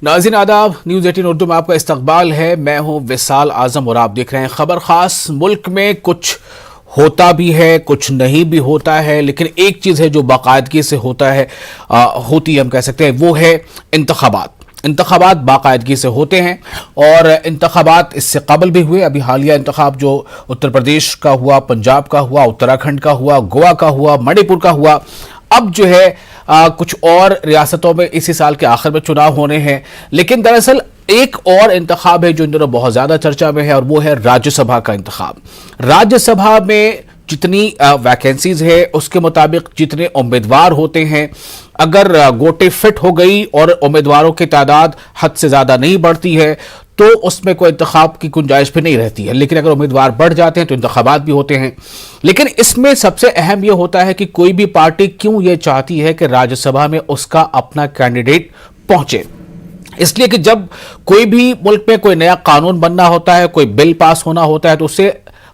नाज़रीन आदाब, न्यूज़ 18 उर्दू में आपका इस्तकबाल है। मैं हूं विसाल आजम और आप देख रहे हैं खबर खास। मुल्क में कुछ होता भी है, कुछ नहीं भी होता है, लेकिन एक चीज़ है जो बाकायदगी से होता है, होती हम कह सकते हैं, वो है इंतखाबात। इंतखाबात बाकायदगी से होते हैं और इंतखाबात इससे कबल भी हुए। अभी हालिया इंतखाब जो उत्तर प्रदेश का हुआ, पंजाब का हुआ, उत्तराखंड का हुआ, गोवा का हुआ, मणिपुर का हुआ, अब जो है कुछ और रियासतों में इसी साल के आखिर में चुनाव होने हैं। लेकिन दरअसल एक और इंतखाब है जो इन दिनों बहुत ज्यादा चर्चा में है और वो है राज्यसभा का इंतखाब। राज्यसभा में जितनी वैकेंसीज है उसके मुताबिक जितने उम्मीदवार होते हैं, अगर गोटे फिट हो गई और उम्मीदवारों की तादाद हद से ज्यादा नहीं बढ़ती है तो उसमें कोई इंतखाब की गुंजाइश भी नहीं रहती है। लेकिन अगर उम्मीदवार बढ़ जाते हैं तो इंतखाबात भी होते हैं। लेकिन इसमें सबसे अहम यह होता है कि कोई भी पार्टी क्यों यह चाहती है कि राज्यसभा में उसका अपना कैंडिडेट पहुंचे। इसलिए कि जब कोई भी मुल्क में कोई नया कानून बनना होता है, कोई बिल पास होना होता है, तो उससे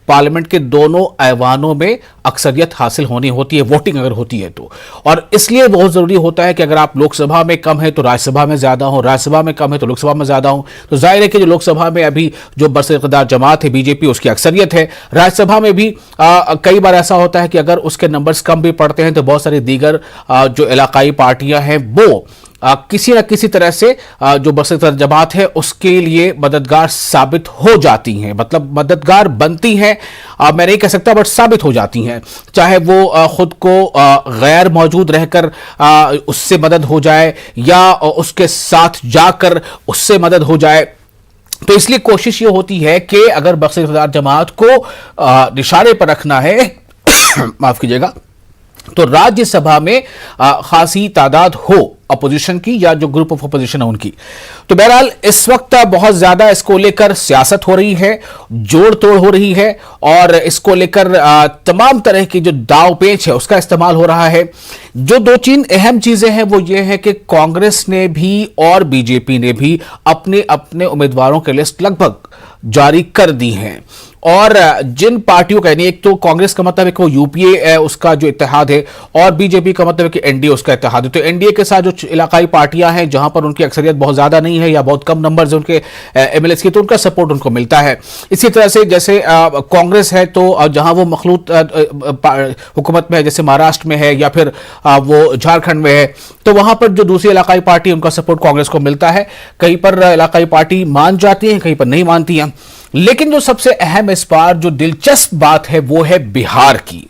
पार्लियामेंट के दोनों ऐवानों में अक्सरियत हासिल होनी होती है, वोटिंग अगर होती है तो। और इसलिए बहुत जरूरी होता है कि अगर आप लोकसभा में कम है तो राज्यसभा में ज्यादा हो, राज्यसभा में कम है तो लोकसभा में ज्यादा हो। तो जाहिर है कि जो लोकसभा में अभी जो बरसर जमात है बीजेपी, उसकी अक्सरियत है। राज्यसभा में भी कई बार ऐसा होता है कि अगर उसके नंबर्स कम भी पड़ते हैं तो बहुत सारी दीगर जो इलाकाई पार्टियां हैं वो किसी न किसी तरह से जो बरसर जमात है उसके लिए मददगार साबित हो जाती हैं, मतलब मददगार बनती हैं। मैं नहीं कह सकता बट साबित हो जाती हैं, चाहे वो खुद को गैर मौजूद रहकर उससे मदद हो जाए या उसके साथ जाकर उससे मदद हो जाए। तो इसलिए कोशिश ये होती है कि अगर बरसर जमात को निशाने पर रखना है माफ कीजिएगा, तो राज्यसभा में खासी तादाद हो अपोजिशन की या जो ग्रुप ऑफ अपोजिशन है उनकी। तो बहरहाल इस वक्त बहुत ज्यादा इसको लेकर सियासत हो रही है, जोड़ तोड़ हो रही है और इसको लेकर तमाम तरह की जो दाव पेच है उसका इस्तेमाल हो रहा है। जो दो तीन अहम चीजें हैं वो ये है कि कांग्रेस ने भी और बीजेपी ने भी अपने अपने उम्मीदवारों की लिस्ट लगभग जारी कर दी हैं। और जिन पार्टियों का, यानी एक तो कांग्रेस का मतलब है कि वो यूपीए उसका जो इत्तेहाद है और बीजेपी का मतलब है कि एनडीए उसका इत्तेहाद है। तो एनडीए के साथ जो इलाकाई पार्टियां हैं जहां पर उनकी अक्सरियत बहुत ज्यादा नहीं है या बहुत कम नंबर्स है उनके एमएलएस की, तो उनका सपोर्ट उनको मिलता है। इसी तरह से जैसे कांग्रेस है तो जहां वो मखलूत हुकूमत में है, जैसे महाराष्ट्र में है या फिर वो झारखंड में है, तो वहां पर जो दूसरी इलाकाई पार्टी उनका सपोर्ट कांग्रेस को मिलता है। कहीं पर इलाकाई पार्टी मान जाती है, कहीं पर नहीं मानती है। लेकिन जो सबसे अहम इस बार जो दिलचस्प बात है वो है बिहार की।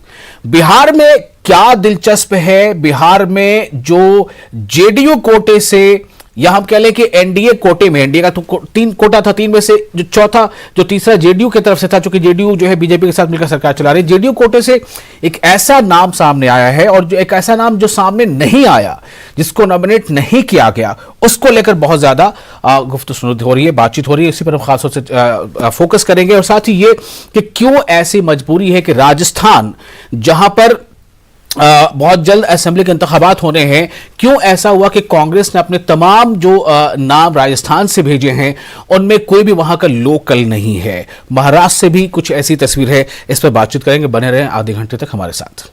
बिहार में क्या दिलचस्प है? बिहार में जो जेडीयू कोटे से या हम कह लें कि एनडीए कोटे में, एनडीए का तो 3 कोटा था, 3 में से जो चौथा जो तीसरा जेडीयू की तरफ से था, चूंकि जेडीयू जो है बीजेपी के साथ मिलकर सरकार चला रही है। जेडीयू कोटे से एक ऐसा नाम सामने आया है और जो एक ऐसा नाम जो सामने नहीं आया, जिसको नॉमिनेट नहीं किया गया, उसको लेकर बहुत ज्यादा गुफ्तगू हो रही है, बातचीत हो रही है। इसी पर हम खासतौर से फोकस करेंगे और साथ ही ये कि क्यों ऐसी मजबूरी है कि राजस्थान जहां पर बहुत जल्द असेंबली के इंतखाबात होने हैं, क्यों ऐसा हुआ कि कांग्रेस ने अपने तमाम जो नाम राजस्थान से भेजे हैं उनमें कोई भी वहां का लोकल नहीं है। महाराष्ट्र से भी कुछ ऐसी तस्वीर है। इस पर बातचीत करेंगे, बने रहें आधे घंटे तक हमारे साथ।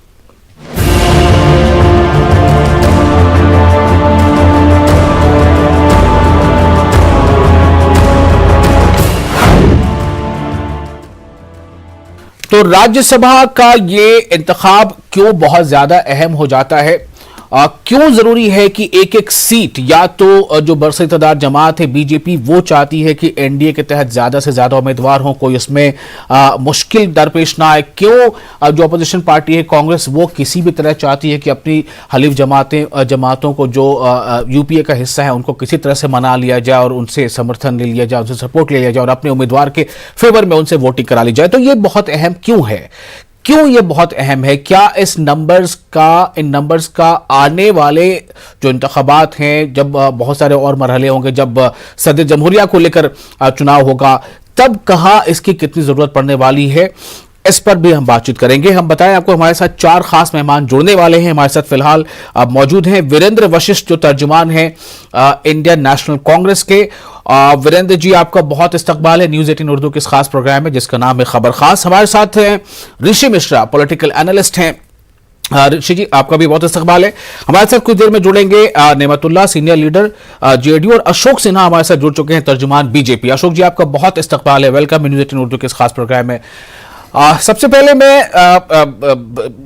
तो राज्यसभा का ये इंतखाब क्यों बहुत ज्यादा अहम हो जाता है? क्यों जरूरी है कि एक एक सीट, या तो जो बरसर जमात है बीजेपी वो चाहती है कि एनडीए के तहत ज्यादा से ज्यादा उम्मीदवार हों, कोई उसमें मुश्किल दरपेश ना आए। क्यों जो अपोजिशन पार्टी है कांग्रेस वो किसी भी तरह चाहती है कि अपनी हलीफ जमातों को जो यूपीए का हिस्सा है उनको किसी तरह से मना लिया जाए और उनसे समर्थन ले लिया जाए, उनसे सपोर्ट ले लिया जाए और अपने उम्मीदवार के फेवर में उनसे वोटिंग करा ली जाए। तो ये बहुत अहम क्यों है? क्यों ये बहुत अहम है? क्या इन नंबर्स का आने वाले जो इंतखाबात हैं, जब बहुत सारे और मरहले होंगे, जब सदर जमहूरिया को लेकर चुनाव होगा, तब कहाँ इसकी कितनी जरूरत पड़ने वाली है, इस पर भी हम बातचीत करेंगे। हम बताएं आपको हमारे साथ 4 खास मेहमान जुड़ने वाले हैं। हमारे साथ फिलहाल मौजूद हैं वीरेंद्र वशिष्ठ जो तर्जुमान हैं इंडियन नेशनल कांग्रेस के। वीरेंद्र जी, आपका बहुत इस्तकबाल है न्यूज़ 18 उर्दू के इस खास प्रोग्राम में जिसका नाम है खबर खास। हमारे साथ हैं ऋषि मिश्रा, पॉलिटिकल एनालिस्ट हैं ऋषि जी, आपका भी बहुत इस्तकबाल है। हमारे साथ कुछ देर में जुड़ेंगे नेमतुल्लाह, सीनियर लीडर जेडीयू, और अशोक सिन्हा हमारे साथ जुड़ चुके हैं, तर्जुमान बीजेपी। अशोक जी, आपका बहुत इस्तकबाल है, वेलकम न्यूज़ 18 उर्दू के इस खास प्रोग्राम में। सबसे पहले मैं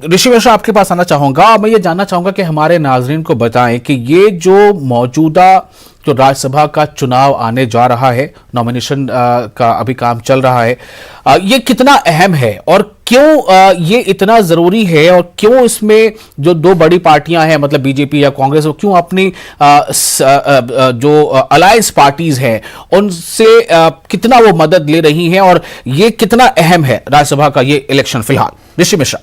ऋषि मिश्रा आपके पास आना चाहूंगा। मैं ये जानना चाहूंगा कि हमारे नाजरीन को बताएं कि ये जो मौजूदा जो राज्यसभा का चुनाव आने जा रहा है, नॉमिनेशन का अभी काम चल रहा है, ये कितना अहम है और क्यों ये इतना जरूरी है, और क्यों इसमें जो दो बड़ी पार्टियां हैं, मतलब बीजेपी या कांग्रेस, वो क्यों अपनी जो अलायंस पार्टीज हैं उनसे कितना वो मदद ले रही हैं, और ये कितना अहम है राज्यसभा का ये इलेक्शन फिलहाल? ऋषि मिश्रा।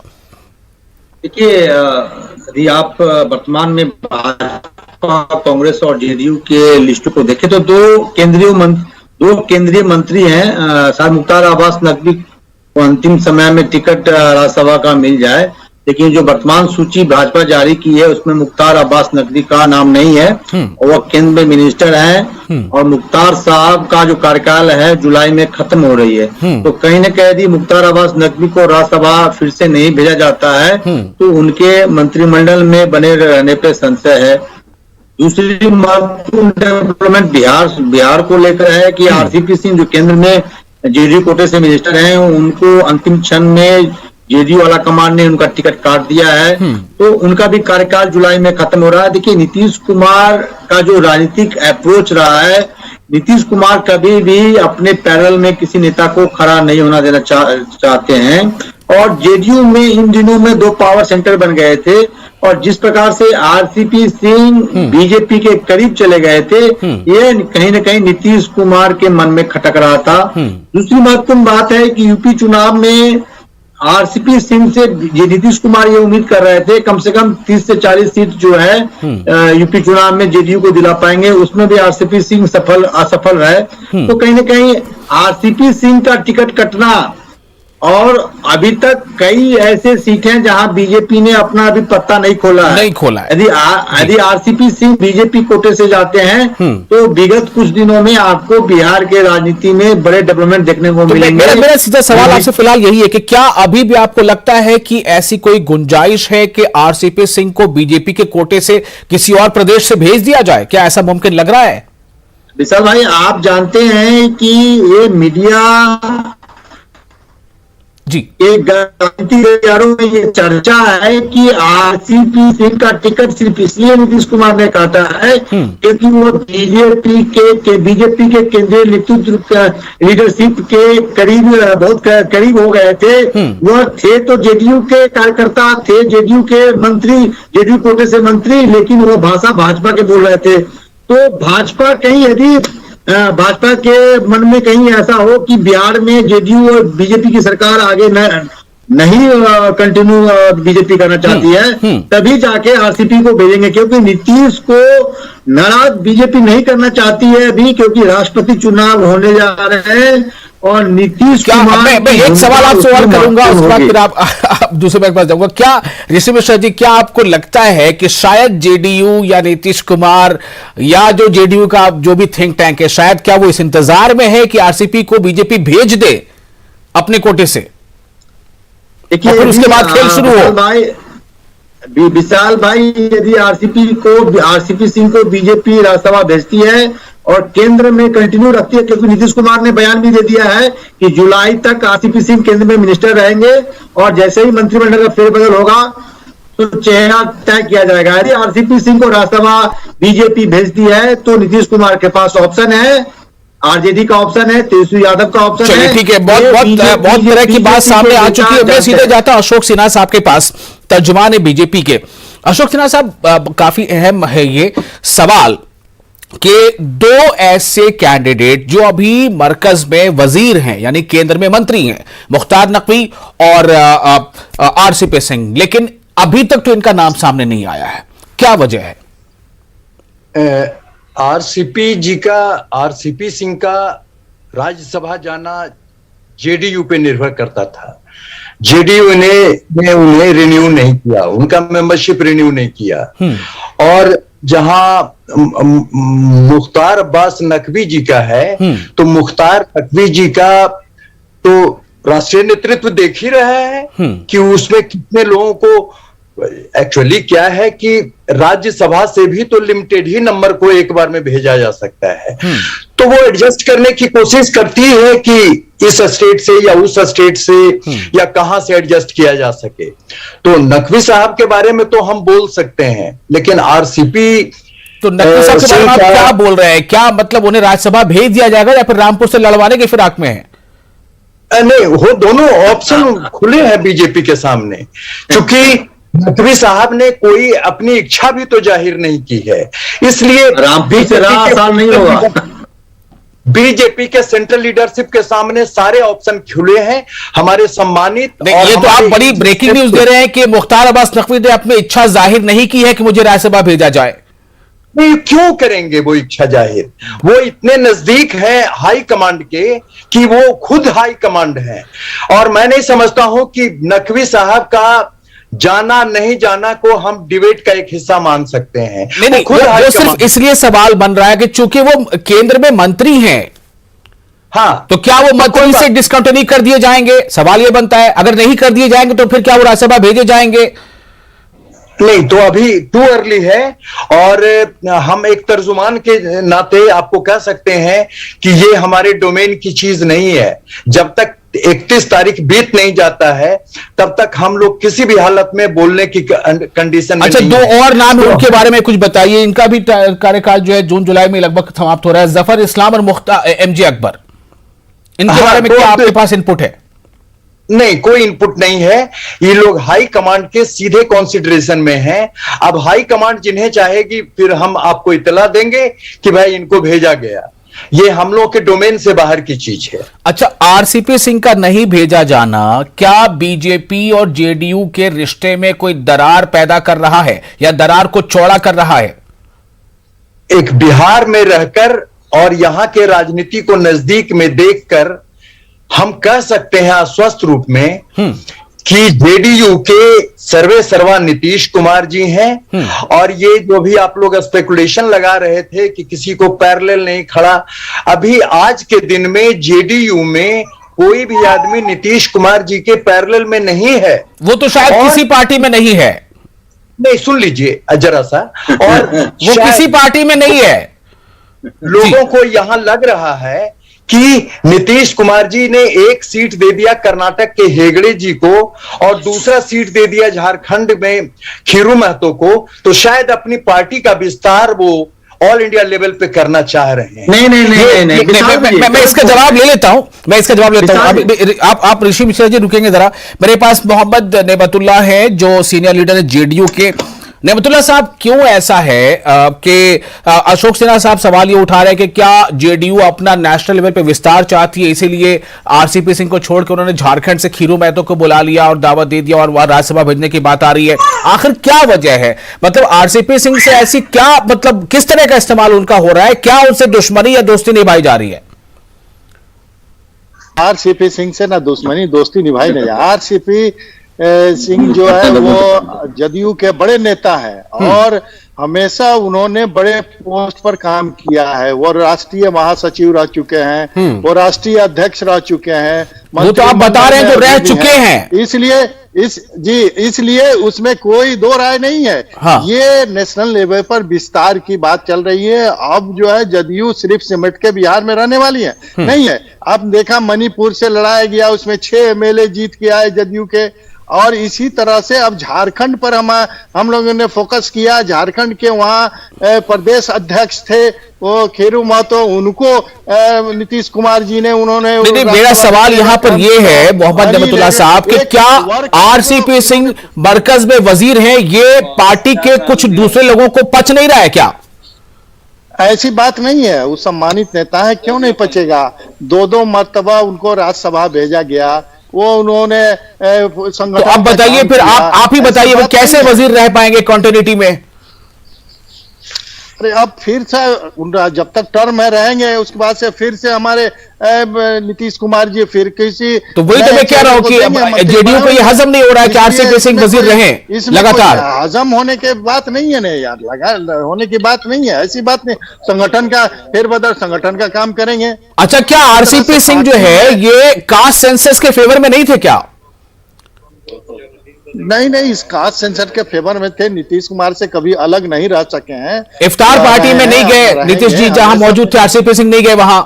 देखिए, यदि आप वर्तमान में भाजपा, कांग्रेस और जेडीयू के लिस्ट को देखें तो दो केंद्रीय मंत्री हैं। सर मुख्तार अब्बास नकवी को अंतिम समय में टिकट राज्यसभा का मिल जाए, लेकिन जो वर्तमान सूची भाजपा जारी की है उसमें मुख्तार अब्बास नकवी का नाम नहीं है, और वह केंद्र में मिनिस्टर हैं, और मुख्तार साहब का जो कार्यकाल है जुलाई में खत्म हो रही है। तो कहीं न कहीं यदि मुख्तार अब्बास नकवी को राज्यसभा फिर से नहीं भेजा जाता है तो उनके मंत्रिमंडल में बने रहने पर संशय है। दूसरी महत्वपूर्ण डेवलपमेंट बिहार को लेकर है कि आरसीपी सिंह जो केंद्र में जेडीयू कोटे से मिनिस्टर हैं, उनको अंतिम क्षण में जेडीयू वाला कमान ने उनका टिकट काट दिया है, तो उनका भी कार्यकाल जुलाई में खत्म हो रहा है। देखिए, नीतीश कुमार का जो राजनीतिक अप्रोच रहा है, नीतीश कुमार कभी भी अपने पैरेलल में किसी नेता को खड़ा नहीं होना देना चाहते हैं, और जेडीयू में इन दिनों में दो पावर सेंटर बन गए थे, और जिस प्रकार से आरसीपी सिंह बीजेपी के करीब चले गए थे, ये कहीं न कहीं नीतीश कुमार के मन में खटक रहा था। दूसरी महत्वपूर्ण बात है कि यूपी चुनाव में आरसीपी सिंह से नीतीश कुमार ये उम्मीद कर रहे थे कम से कम 30 से 40 सीट जो है यूपी चुनाव में जेडीयू को दिला पाएंगे, उसमें भी आरसीपी सिंह असफल रहे। तो कहीं न कहीं आरसीपी सिंह का टिकट कटना, और अभी तक कई ऐसे सीट हैं जहां बीजेपी ने अपना अभी पत्ता नहीं खोला है। यदि आरसीपी सिंह बीजेपी कोटे से जाते हैं तो विगत कुछ दिनों में आपको बिहार के राजनीति में बड़े डेवलपमेंट देखने को मिलेंगे। मेरा सीधा सवाल आपसे फिलहाल यही है कि क्या अभी भी आपको लगता है कि ऐसी कोई गुंजाइश है कि आरसीपी सिंह को बीजेपी के कोटे से किसी और प्रदेश से भेज दिया जाए? क्या ऐसा मुमकिन लग रहा है? विशाल भाई, आप जानते हैं कि ये मीडिया जी, एक गतिविधियों में ये चर्चा है कि आरसीपी सिंह का टिकट सिर्फ इसलिए नीतीश कुमार ने काटा है क्योंकि वो बीजेपी के केंद्रीय नेतृत्व लीडरशिप के करीब, बहुत करीब हो गए थे। वह थे तो जेडीयू के कार्यकर्ता थे, जेडीयू के मंत्री, जेडीयू कोटे से मंत्री, लेकिन वो भाषा भाजपा के बोल रहे थे। तो भाजपा कहीं यदि भाजपा के मन में कहीं ऐसा हो कि बिहार में जेडीयू और बीजेपी की सरकार आगे नहीं कंटिन्यू बीजेपी करना चाहती है, तभी जाके आरसीपी को भेजेंगे, क्योंकि नीतीश को नाराज बीजेपी नहीं करना चाहती है अभी, क्योंकि राष्ट्रपति चुनाव होने जा रहे हैं, और नीतीश कुमार। मैं एक सवाल आपसे और करूंगा, उसके बाद फिर आप दूसरे के पास जाऊंगा। क्या ऋषि मिश्रा जी, क्या आपको लगता है कि शायद जेडीयू या नीतीश कुमार या जो जेडीयू का जो भी थिंक टैंक है, शायद क्या वो इस इंतजार में है कि आरसीपी को बीजेपी भेज दे अपने कोटे से, देखिए फिर उसके बाद खेल शुरू हो? विशाल भाई, यदि आरसीपी सिंह को बीजेपी राज्यसभा भेजती है और केंद्र में कंटिन्यू रखती है, क्योंकि नीतीश कुमार ने बयान भी दे दिया है कि जुलाई तक आरसीपी सिंह केंद्र में मिनिस्टर रहेंगे, और जैसे ही मंत्रिमंडल का फेरबदल होगा तो चेहरा तय किया जाएगा। यदि आरसीपी सिंह को राज्यसभा बीजेपी भेजती है तो नीतीश कुमार के पास ऑप्शन है, आरजेडी का ऑप्शन है, तेजस्वी यादव का ऑप्शन है। ठीक है, बहुत तरह की बात सामने आ चुकी है। मैं सीधे जाता हूं अशोक सिन्हा साहब के पास, तर्जुमान है बीजेपी के। अशोक सिन्हा साहब, काफी अहम है ये सवाल कि दो ऐसे कैंडिडेट जो अभी मरकज में वजीर हैं, यानी केंद्र में मंत्री हैं, मुख्तार नकवी और आरसीपी सिंह, लेकिन अभी तक तो इनका नाम सामने नहीं आया है। क्या वजह है? आरसीपी सिंह का राज्यसभा जाना जेडीयू पे निर्भर करता था। जेडीयू ने उन्हें रिन्यू नहीं किया, उनका मेंबरशिप रिन्यू नहीं किया, और जहां मुख्तार अब्बास नकवी जी का है, तो मुख्तार नकवी जी का तो राष्ट्रीय नेतृत्व देख ही रहा है कि उसमें कितने लोगों को एक्चुअली क्या है कि राज्यसभा से भी तो लिमिटेड ही नंबर को एक बार में भेजा जा सकता है, तो वो एडजस्ट करने की कोशिश करती है कि इस स्टेट से या उस स्टेट से या कहां से एडजस्ट किया जा सके। तो नकवी साहब के बारे में तो हम बोल सकते हैं, लेकिन आरसीपी तो नकवी साहब के बारे में आप क्या बोल रहे हैं? क्या मतलब उन्हें राज्यसभा भेज दिया जाएगा या फिर रामपुर से लड़वाने की फिराक में है? नहीं, वो दोनों ऑप्शन खुले हैं बीजेपी के सामने, क्योंकि नकवी साहब ने कोई अपनी इच्छा भी तो जाहिर नहीं की है, इसलिए रामपुर से आसान नहीं होगा। बीजेपी के सेंट्रल लीडरशिप के सामने सारे ऑप्शन खुले हैं। हमारे सम्मानित ये तो आप बड़ी ब्रेकिंग न्यूज दे रहे हैं कि मुख्तार अब्बास नकवी ने अपनी इच्छा जाहिर नहीं की है कि मुझे राज्यसभा भेजा जाए। नहीं, क्यों करेंगे वो इच्छा जाहिर? वो इतने नजदीक है हाई कमांड के कि वो खुद हाई कमांड है, और मैं नहीं समझता हूं कि नकवी साहब का जाना नहीं जाना को हम डिबेट का एक हिस्सा मान सकते हैं। नहीं, वो सिर्फ इसलिए सवाल बन रहा है कि चूंकि वो केंद्र में मंत्री हैं, हाँ, तो क्या वो मंत्री से डिस्कंटिन्यू कर दिए जाएंगे? सवाल ये बनता है, अगर नहीं कर दिए जाएंगे तो फिर क्या वो राज्यसभा भेजे जाएंगे? नहीं, तो अभी टू अर्ली है, और हम एक तर्जुमान के नाते आपको कह सकते हैं कि ये हमारे डोमेन की चीज नहीं है। जब तक 31 तारीख बीत नहीं जाता है तब तक हम लोग किसी भी हालत में बोलने की कंडीशन में अच्छा, नहीं दो है। और नाम है, उनके बारे में कुछ बताइए। इनका भी कार्यकाल जो है जून जुलाई में लगभग समाप्त हो रहा है, जफर इस्लाम और मुख्तार एमजे अकबर। इनके बारे में क्या आपके पास इनपुट है? नहीं, कोई इनपुट नहीं है। ये लोग हाई कमांड के सीधे कॉन्सिडरेशन में हैं। अब हाई कमांड जिन्हें चाहेगी फिर हम आपको इतला देंगे कि भाई इनको भेजा गया। ये हम लोग के डोमेन से बाहर की चीज है। अच्छा, आरसीपी सिंह का नहीं भेजा जाना क्या बीजेपी और जेडीयू के रिश्ते में कोई दरार पैदा कर रहा है या दरार को चौड़ा कर रहा है? एक बिहार में रहकर और यहां के राजनीति को नजदीक में देखकर हम कह सकते हैं आश्वस्त रूप में कि जेडीयू के सर्वे सर्वा नीतीश कुमार जी हैं, और ये जो भी आप लोग स्पेकुलेशन लगा रहे थे कि किसी को पैरेलल नहीं खड़ा, अभी आज के दिन में जेडीयू में कोई भी आदमी नीतीश कुमार जी के पैरेलल में नहीं है। वो तो शायद किसी पार्टी में नहीं है। नहीं, सुन लीजिए जरा सा, और वो किसी पार्टी में नहीं है। लोगों को यहां लग रहा है कि नीतीश कुमार जी ने एक सीट दे दिया कर्नाटक के हेगड़े जी को और दूसरा सीट दे दिया झारखंड में खीरू महतो को, तो शायद अपनी पार्टी का विस्तार वो ऑल इंडिया लेवल पे करना चाह रहे हैं। नहीं, मैं इसका जवाब ले लेता हूं। आप ऋषि मिश्रा जी रुकेंगे जरा। मेरे पास मोहम्मद नेबतुल्लाह है जो सीनियर लीडर है जेडीयू के। नेबतुल्लाह साहब, क्यों ऐसा है कि अशोक सिन्हा साहब सवाल ये उठा रहे हैं कि क्या जेडीयू अपना नेशनल लेवल पे विस्तार चाहती है, इसीलिए आरसीपी सिंह को छोड़ के उन्होंने झारखंड से खीरू महतो को बुला लिया और दावत दे दिया और वह राज्यसभा भेजने की बात आ रही है? आखिर क्या वजह है? मतलब आरसीपी सिंह से ऐसी क्या, मतलब किस तरह का इस्तेमाल उनका हो रहा है? क्या उनसे दुश्मनी या दोस्ती निभाई जा रही है? आरसीपी सिंह से ना दुश्मनी दोस्ती निभाई नहीं। आरसीपी सिंह जो है वो जदयू के बड़े नेता हैं और हमेशा उन्होंने बड़े पोस्ट पर काम किया है। वो राष्ट्रीय महासचिव रह चुके हैं, वो राष्ट्रीय अध्यक्ष रह चुके हैं, वो तो आप बता रहे हैं जो रह चुके हैं। इसलिए उसमें कोई दो राय नहीं है। हाँ। ये नेशनल लेवल पर विस्तार की बात चल रही है। अब जो है जदयू सिर्फ सिमट के बिहार में रहने वाली है नहीं है। अब देखा मणिपुर से लड़ाया गया, उसमें 6 एमएलए जीत के आए जदयू के, और इसी तरह से अब झारखंड पर हम लोगों ने फोकस किया। झारखंड के वहाँ प्रदेश अध्यक्ष थे वो खीरू महतो, उनको नीतीश कुमार जी ने उन्होंने मेरा सवाल यहाँ पर ये है मोहम्मद नेबतुल्लाह साहब कि क्या आरसीपी सिंह मरकज में वजीर हैं, ये पार्टी के कुछ दूसरे लोगों को पच नहीं रहा है क्या? ऐसी बात नहीं है। वो सम्मानित नेता है, क्यों नहीं पचेगा? 2 मर्तबा उनको राज्यसभा भेजा गया, वो उन्होंने संगठन। तो अब बताइए फिर, आप ही बताइए वो कैसे वजीर रह पाएंगे कंटिन्यूटी में? अरे अब फिर से जब तक टर्म में रहेंगे उसके बाद से फिर से हमारे नीतीश कुमार जी फिर किसी, तो वही तो मैं कह रहा हूं कि जेडीयू को ये हजम नहीं हो रहा है कि आरसीपी सिंह वजीर रहे लगातार। हजम होने के बात नहीं है ना यार, लगा होने की बात नहीं है, ऐसी बात नहीं। संगठन का फेरबदल, संगठन का काम करेंगे। अच्छा, क्या आरसीपी सिंह जो है ये कास्ट सेंसस के फेवर में नहीं थे क्या? नहीं नहीं, इस कास्ट सेंसर के फेवर में थे, नीतीश कुमार से कभी अलग नहीं रह सके हैं। इफ्तार पार्टी में नहीं गए नीतीश जी, जहां मौजूद थे आरसीपी सिंह नहीं गए वहां।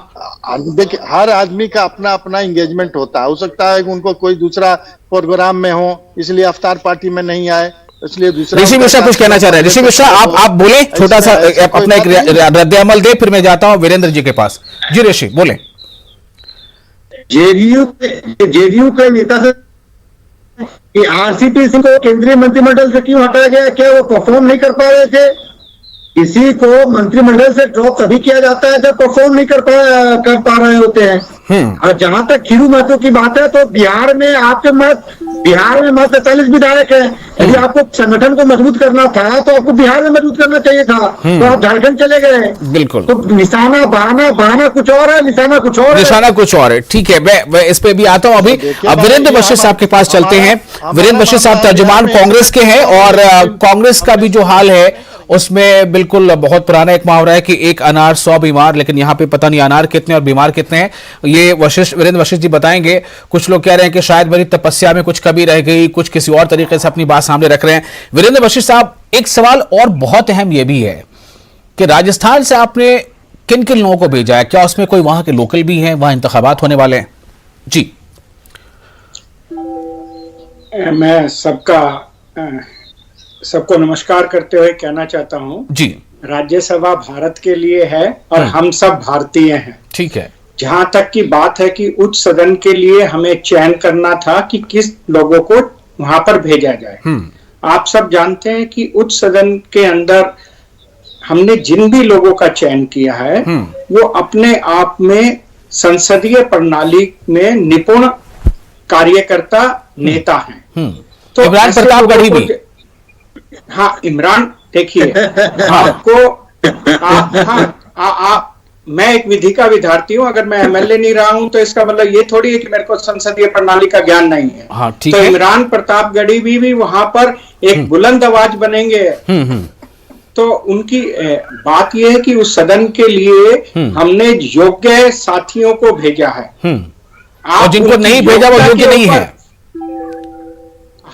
देखिए, हर आदमी का अपना अपना एंगेजमेंट होता है, हो सकता है कि उनको कोई दूसरा प्रोग्राम में हो, इसलिए इफ्तार पार्टी में नहीं आए, इसलिए दूसरा। ऋषि मिश्रा कुछ कहना चाह रहे हैं। ऋषि मिश्रा आप बोले, छोटा सा अपना एक रद्द अमल दे, फिर मैं जाता हूं वीरेंद्र जी के पास। जी ऋषि बोले। जेडीयू के नेता से कि आरसीपी सिंह को केंद्रीय मंत्रिमंडल से क्यों हटाया गया, क्या वो परफॉर्म नहीं कर पा रहे थे? किसी को मंत्रिमंडल से ड्रॉप तभी किया जाता है जब परफॉर्म नहीं कर पा रहे होते हैं। और जहां तक खीरू महतो की बात है, तो बिहार में आपके मत 45 विधायक है। यदि आपको संगठन को मजबूत करना था तो आपको बिहार में मजबूत करना चाहिए था, तो आप झारखंड चले गए। बिल्कुल, तो निशाना बहाना कुछ और है, निशाना कुछ और है। ठीक है, मैं इस पे भी आता हूं। अभी अब वीरेंद्र बशीर साहब के पास चलते हैं। वीरेंद्र बशीर साहब तर्जुमान कांग्रेस के हैं, और कांग्रेस का भी जो हाल है उसमें बिल्कुल बहुत पुराना एक मुहावरा है कि एक अनार 100 बीमार, लेकिन यहाँ पे पता नहीं अनार कितने और बीमार कितने हैं, ये वीरेंद्र वशिष्ठ जी बताएंगे। कुछ लोग कह रहे हैं कि शायद मेरी तपस्या में कुछ कमी रह गई, कुछ किसी और तरीके से अपनी बात सामने रख रहे हैं। वीरेंद्र वशिष्ठ साहब, एक सवाल और बहुत अहम ये भी है कि राजस्थान से आपने किन किन लोगों को भेजा है? क्या उसमें कोई वहां के लोकल भी हैं? वहां इंतखाबात होने वाले हैं? जी, मैं सबको नमस्कार करते हुए कहना चाहता हूं जी, राज्यसभा भारत के लिए है और हम सब भारतीय हैं। ठीक है। जहां तक की बात है कि उच्च सदन के लिए हमें चयन करना था कि किस लोगों को वहां पर भेजा जाए। आप सब जानते हैं कि उच्च सदन के अंदर हमने जिन भी लोगों का चयन किया है वो अपने आप में संसदीय प्रणाली में निपुण कार्यकर्ता नेता हैं। तो इमरान प्रतापगढ़ी भी। हाँ, इमरान, देखिए आपको मैं एक विधि का विद्यार्थी हूं। अगर मैं एमएलए नहीं रहा हूं तो इसका मतलब ये थोड़ी है कि मेरे को संसदीय प्रणाली का ज्ञान नहीं है। हाँ, तो इमरान प्रतापगढ़ी भी वहां पर एक बुलंद आवाज बनेंगे। तो उनकी बात यह है कि उस सदन के लिए हमने योग्य साथियों को भेजा है। और जिनको नहीं भेजा वो योग्य नहीं है।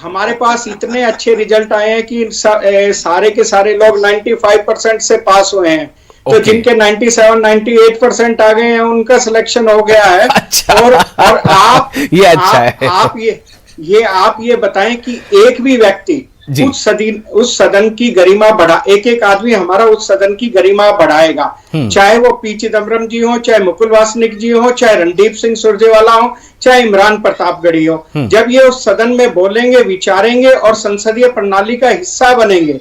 हमारे पास इतने अच्छे रिजल्ट आए हैं कि सारे के सारे लोग 95% से पास हुए हैं। तो जिनके 97-98% आ गए हैं उनका सिलेक्शन हो गया है। अच्छा। और आप ये अच्छा है। आप ये बताएं कि एक भी व्यक्ति उस सदन की गरिमा एक आदमी हमारा उस सदन की गरिमा बढ़ाएगा, चाहे वो पी चिदम्बरम जी हो, चाहे मुकुल वासनिक जी हो, चाहे रणदीप सिंह सुरजेवाला हो, चाहे इमरान प्रतापगढ़ी हो। जब ये उस सदन में बोलेंगे, विचारेंगे और संसदीय प्रणाली का हिस्सा बनेंगे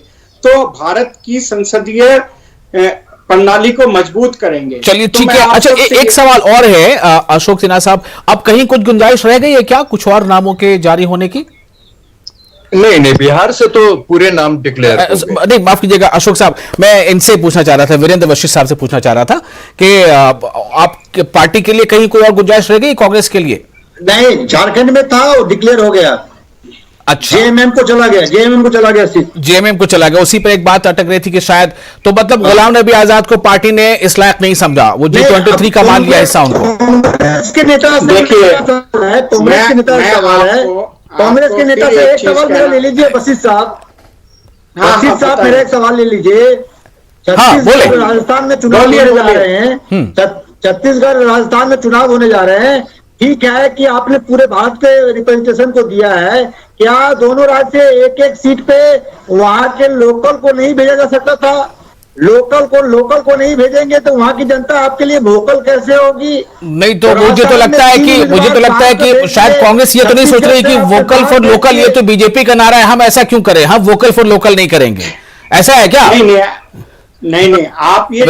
तो भारत की संसदीय प्रणाली को मजबूत करेंगे। चलिए, ठीक है। अच्छा, एक सवाल और है अशोक सिन्हा साहब, अब कहीं कुछ गुंजाइश रह गई है क्या कुछ और नामों के जारी होने की? नहीं, बिहार से तो पूरे नाम डिक्लेयर नहीं, माफ कीजिएगा अशोक साहब, मैं इनसे पूछना चाह रहा था, वीरेंद्र वशिष्ठ साहब से पूछना चाह रहा था कि आप पार्टी के लिए कहीं कोई और गुंजाइश रह गई कांग्रेस के लिए? नहीं, झारखंड में था वो डिक्लेयर हो गया। अच्छा, जेएमएम को चला गया जेएमएम को चला गया। उसी पर एक बात अटक रही थी कि शायद तो मतलब गुलाम नबी आजाद को पार्टी ने इस लायक नहीं समझा, वो G23 का मान लिया हिस्सा उनको। कांग्रेस के नेता कांग्रेस के नेता से एक सवाल मेरा ले लीजिए वशिष्ठ साहब। मेरा एक सवाल ले लीजिए। छत्तीसगढ़ राजस्थान में चुनाव होने जा रहे हैं। छत्तीसगढ़ राजस्थान में चुनाव होने जा रहे हैं। ठीक है कि आपने पूरे भारत के रिप्रेजेंटेशन को दिया है, क्या दोनों राज्य से एक एक सीट पे वहां के लोकल को नहीं भेजा जा सकता था? लोकल को नहीं भेजेंगे तो वहां की जनता आपके लिए वोकल कैसे होगी? नहीं, तो मुझे तो लगता है कि शायद कांग्रेस ये तो नहीं सोच रही कि वोकल फॉर लोकल ये तो बीजेपी का नारा है, हम ऐसा क्यों करें, हम वोकल फॉर लोकल नहीं करेंगे, ऐसा है क्या? नहीं, आप ये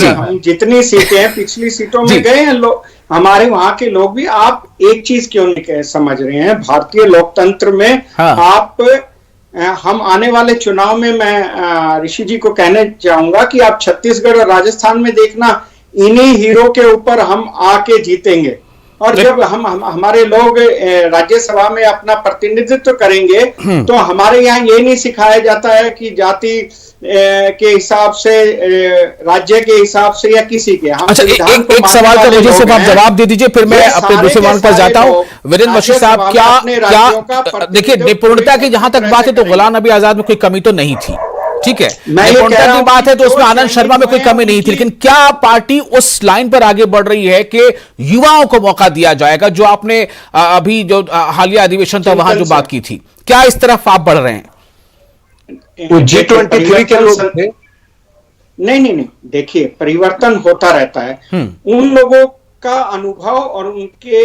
हम जितनी सीटें हैं पिछली सीटों में गए हैं लोग, हमारे वहां के लोग भी, आप एक चीज क्यों नहीं समझ रहे हैं? भारतीय लोकतंत्र में हम आने वाले चुनाव में मैं ऋषि जी को कहने चाहूंगा कि आप छत्तीसगढ़ और राजस्थान में देखना, इन्हीं हीरो के ऊपर हम आके जीतेंगे। और जब हमारे लोग राज्यसभा में अपना प्रतिनिधित्व करेंगे तो हमारे यहाँ ये नहीं सिखाया जाता है कि जाति के हिसाब से, राज्य के हिसाब से या किसी के। अच्छा, एक सवाल का मुझे सिर्फ आप जवाब दे दीजिए, फिर मैं अपने दूसरे सवाल पर जाता हूं। वीरेंद्र वशिष्ठ साहब, क्या देखिए, निपुणता की जहां तक बात है तो गुलाम नबी आजाद में कोई कमी तो नहीं थी, ठीक है, निपुणता की बात है तो उसमें आनंद शर्मा में कोई कमी नहीं थी, लेकिन क्या पार्टी उस लाइन पर आगे बढ़ रही है कि युवाओं को मौका दिया जाएगा, जो आपने अभी जो हालिया अधिवेशन था वहां जो बात की थी, क्या इस तरफ आप बढ़ रहे हैं? G23 के लोग थे? नहीं, देखिए, परिवर्तन होता रहता है। उन लोगों का अनुभव और उनके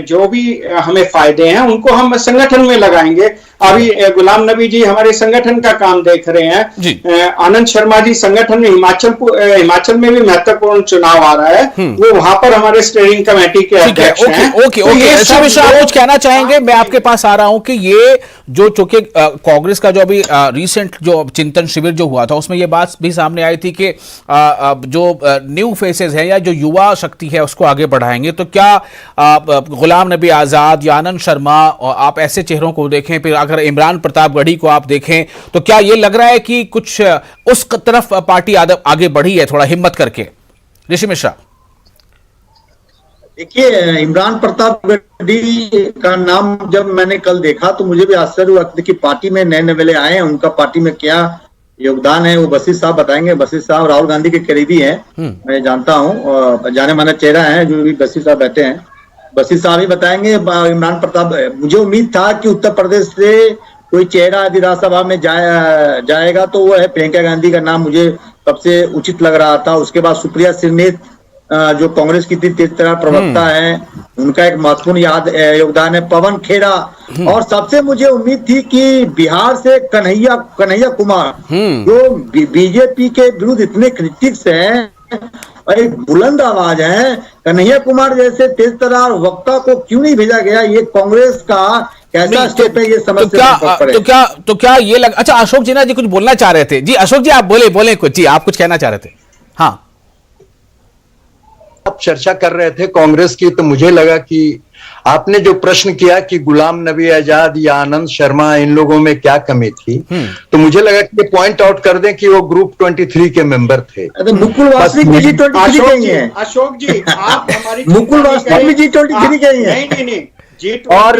जो भी हमें फायदे हैं उनको हम संगठन में लगाएंगे। अभी गुलाम नबी जी हमारे संगठन का काम देख रहे हैं, आनंद शर्मा जी संगठन में हिमाचल में भी महत्वपूर्ण चुनाव आ रहा है, वो वहां पर हमारे स्टीयरिंग कमेटी के अध्यक्ष हैं। ओके, आप कुछ कहना चाहेंगे? मैं आपके पास आ रहा हूं कि ये जो चूंकि कांग्रेस का जो अभी रिसेंट जो चिंतन शिविर जो हुआ था उसमें ये बात भी सामने आई थी कि जो न्यू फेसेस है या जो युवा शक्ति है उसको आगे बढ़ाएंगे, तो क्या गुलाम नबी आजाद या आनंद शर्मा, और आप ऐसे चेहरों को देखें, फिर अगर इमरान प्रतापगढ़ी को आप देखें, तो क्या ये लग रहा है कि कुछ उस तरफ पार्टी आगे बढ़ी है थोड़ा हिम्मत करके? ऋषि मिश्रा। देखिए, इमरान प्रतापगढ़ी का नाम जब मैंने कल देखा तो मुझे भी आश्चर्य हुआ कि पार्टी में नए नवेले आए हैं, उनका पार्टी में क्या योगदान है वो बशीर साहब बताएंगे। बशीर साहब राहुल गांधी के करीबी हैं, मैं जानता हूँ, जाने माना चेहरा है जो भी बशीर साहब बैठे हैं, बशीर साहब ही बताएंगे। इमरान प्रताप, मुझे उम्मीद था कि उत्तर प्रदेश से कोई चेहरा यदि राज्यसभा में जाएगा तो वो है प्रियंका गांधी का नाम मुझे सबसे उचित लग रहा था। उसके बाद सुप्रिया सिरनेत जो कांग्रेस की तेज तरह प्रवक्ता है, उनका एक महत्वपूर्ण योगदान है। पवन खेड़ा, और सबसे मुझे उम्मीद थी कि बिहार से कन्हैया कुमार जो बीजेपी के विरुद्ध इतने क्रिटिक्स हैं और एक बुलंद आवाज है, कन्हैया कुमार जैसे तेज तरह वक्ता को क्यों नहीं भेजा गया? ये कांग्रेस का कैसा स्टेप है ये समझ तो क्या ये लग। अच्छा, अशोक जी ना जी कुछ बोलना चाह रहे थे। जी अशोक जी, आप बोले कुछ। जी, आप कुछ कहना चाह रहे थे? हाँ, आप चर्चा कर रहे थे कांग्रेस की, तो मुझे लगा कि आपने जो प्रश्न किया कि गुलाम नबी आजाद या आनंद शर्मा, इन लोगों में क्या कमी थी, तो मुझे लगा कि पॉइंट आउट कर दें कि वो ग्रुप 23 के मेंबर थे। मुकुल वासनिक भी G23 के ही हैं। अशोक जी, आप हमारी मुकुल वासनिक भी G23 के ही हैं। नहीं, और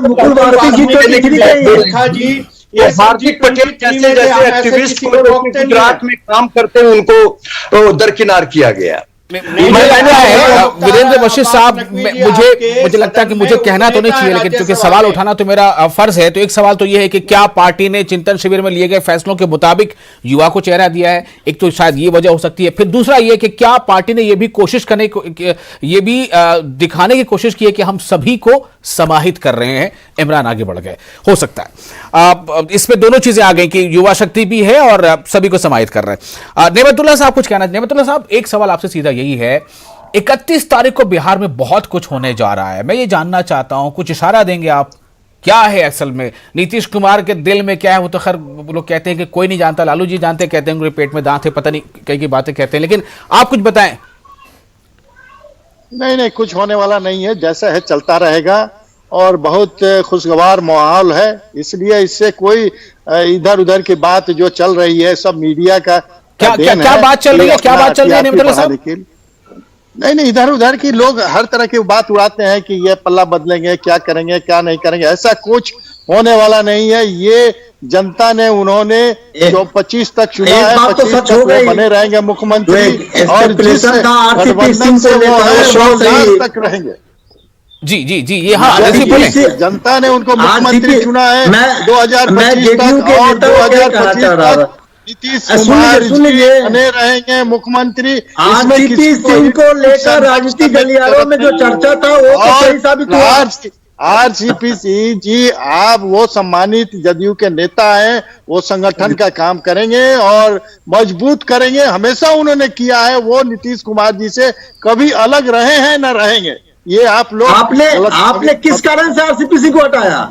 मुकुल वासनिक G23 के ही हैं। ये हार्दिक पटेल जैसे एक्टिविस्ट गुजरात में काम करते हैं, उनको दरकिनार किया गया। वीरेंद्र वशिष्ठ साहब, मुझे लगता है कि मुझे कहना तो नहीं चाहिए, लेकिन क्योंकि सवाल उठाना तो मेरा फर्ज है, तो एक सवाल तो यह है कि क्या पार्टी ने चिंतन शिविर में लिए गए फैसलों के मुताबिक युवा को चेहरा दिया है? एक तो शायद ये वजह हो सकती है। फिर दूसरा ये कि क्या पार्टी ने यह भी कोशिश करने को, ये भी दिखाने की कोशिश की है कि हम सभी को समाहित कर रहे हैं, इमरान आगे बढ़ गए, हो सकता है इसमें दोनों चीजें आ गई कि युवा शक्ति भी है और सभी को समाहित कर रहे हैं। नेमतुल्लाह साहब कुछ कहना? नेमतुल्लाह साहब, एक सवाल आपसे सीधा यही है, 31 तारीख को बिहार में बहुत कुछ होने जा रहा है, मैं ये जानना चाहता हूं, कुछ इशारा देंगे आप, क्या है असल में नीतीश कुमार के दिल में क्या है? वो तो खैर लोग कहते हैं कि कोई नहीं जानता, लालू जी जानते, कहते हैं उनके पेट में दांत है, पता नहीं कई की बातें कहते हैं, लेकिन आप कुछ बताएं। नहीं, कुछ होने वाला नहीं है, जैसा है चलता रहेगा और बहुत खुशगवार माहौल है, इसलिए इससे कोई इधर उधर की बात जो चल रही है सब मीडिया का क्या बात चल रही है? क्या बात चल रही है? नहीं, इधर उधर की लोग हर तरह की बात उड़ाते हैं कि ये पल्ला बदलेंगे, क्या करेंगे क्या नहीं करेंगे, ऐसा कुछ होने वाला नहीं है। ये जनता ने, उन्होंने जो 25 तक चुना है, 25 तक बने रहेंगे मुख्यमंत्री, और जिस गठबंधन से वो तक रहेंगे। जी, ये हाँ, जनता ने उनको मुख्यमंत्री चुना है 2025 तक, और 2025 तक नीतीश कुमार जी बने रहेंगे मुख्यमंत्री। आरसीपी सिंह को लेकर राजनीतिक गलियारों में जो चर्चा था वो तो सही साबित हुआ। आरसीपी सिंह जी, आप वो सम्मानित जदयू के नेता हैं, वो संगठन का काम करेंगे और मजबूत करेंगे, हमेशा उन्होंने किया है। वो नीतीश कुमार जी से कभी अलग रहे हैं न रहेंगे। ये आप लोग आपने किस कारण से आरसीपी सिंह को हटाया?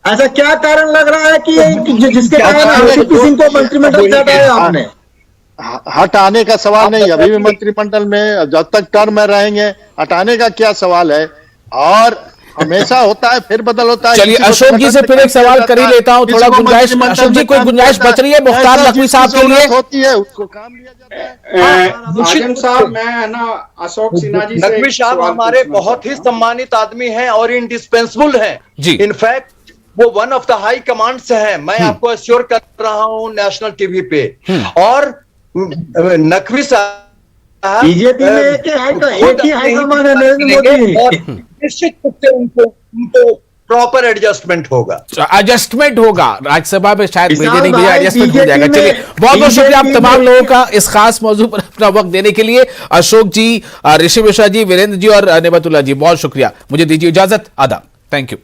ऐसा क्या कारण लग रहा है कि जिसके कारण आरसीपी सिंह को मंत्रिमंडल से हटाया आपने? हटाने का सवाल नहीं, अभी भी मंत्रिमंडल में जब तक टर्म में रहेंगे हटाने का क्या सवाल है। और हमेशा होता है फिर बदल होता है। चलिए अशोक जी से फिर एक सवाल कर ही लेता हूं, थोड़ा गुंजाइश, अशोक जी कोई गुंजाइश बच रही है मुख्तार नकवी साहब के लिए? होती है उसको काम लिया जाता है। आजम साहब, मैं ना अशोक सिन्हा जी से नकवी साहब हमारे बहुत ही सम्मानित आदमी हैं और इंडिस्पेंसिबल हैं जी। इनफैक्ट वो one of the high command से हैं, मैं आपको एश्योर कर रहा हूं नेशनल टीवी पे। और नकवी साहब बीजेपी में एक ही हाईकमान है, नरेंद्र मोदी। निश्चित रूप से उनको प्रॉपर एडजस्टमेंट होगा, राज्यसभा में शायद भेजे नहीं भेजा, एडजस्टमेंट हो जाएगा। चलिए बहुत बहुत शुक्रिया आप तमाम लोगों का इस खास मौजू पर अपना वक्त देने के लिए। अशोक जी, ऋषि मिश्रा जी, वीरेंद्र जी और नेमतुल्लाह जी, बहुत शुक्रिया। मुझे दीजिए इजाजत, आदाब, थैंक यू।